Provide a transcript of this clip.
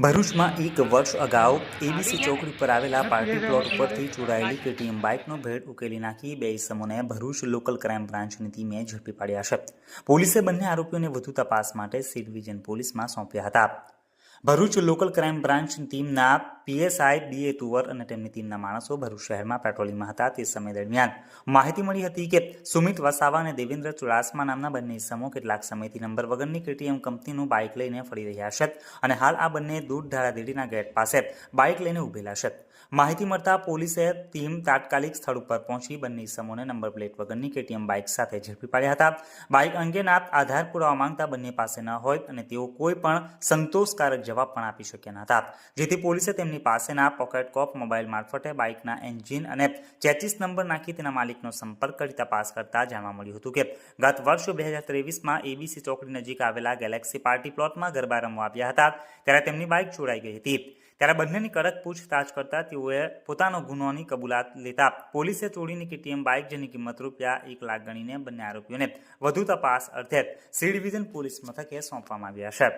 ભરૂચમાં એક વર્ષ અગાઉ એબીસી ચોકડી પર આવેલા પાર્ટી પ્લોટ ઉપરથી ચોરાયેલી કેટીએમ બાઇકનો ભેદ ઉકેલી નાખી બે ઇસમોને ભરૂચ લોકલ ક્રાઇમ બ્રાન્ચની ટીમે ઝડપી પાડ્યા છે. પોલીસે બંને આરોપીઓને વધુ તપાસ માટે સી ડિવિઝન પોલીસમાં સોંપ્યા હતા. ભરૂચ લોકલ ક્રાઇમ બ્રાન્ચની ટીમના પીએસઆઈ ડીએ તુવર અને તેમની ટીમના માણસો ભરૂચ શહેરમાં પેટ્રોલિંગમાં હતા. તે સમય દરમિયાન માહિતી મળી હતી કે સુમિત વસાવા અને દેવેન્દ્ર ચુડાસમા નામના બંને ઇસમો કેટલાક સમયથી નંબર વગરની કેટીએમ કંપનીનું બાઇક લઈને ફરી રહ્યા છે અને હાલ આ બંને દૂધ ધારાદેડીના ગેટ પાસે બાઇક લઈને ઉભેલા છે. માહિતી મળતા પોલીસે ટીમ તાત્કાલિક સ્થળ ઉપર પહોંચી બંને ઇસમોને નંબર પ્લેટ વગરની કેટીએમ બાઇક સાથે ઝડપી પાડ્યા હતા. બાઇક અંગેના આધાર પુરાવા માંગતા બંને પાસે ન હોય અને તેઓ કોઈ પણ સંતોષકારક જવાબ પણ આપી શક્યા ન હતા, જેથી પોલીસે તેમની પાસેના પોકેટ કોપ મોબાઈલ મારફતે બાઇકના એન્જિન અને ચેચિસ નંબર નાખી તેના માલિકનો સંપર્ક કરી તપાસ કરતા જાણવા મળ્યું હતું કે ગત વર્ષ 2023માં એબીસી ચોકડી નજીક આવેલા ગેલેક્સી પાર્ટી પ્લોટમાં ગરબા રમવા આવ્યા હતા ત્યારે તેમની બાઇક ચોરાઈ ગઈ હતી. ત્યારે બંનેની કડક પૂછતાછ કરતા તેઓએ પોતાનો ગુનોની કબૂલાત લેતા પોલીસે ચોરીની કેટીએમ બાઇક જેની કિંમત ₹1 લાખ ગણીને બંને આરોપીઓને વધુ તપાસ અર્થે સી ડિવિઝન પોલીસ મથકે સોંપવામાં આવ્યા છે.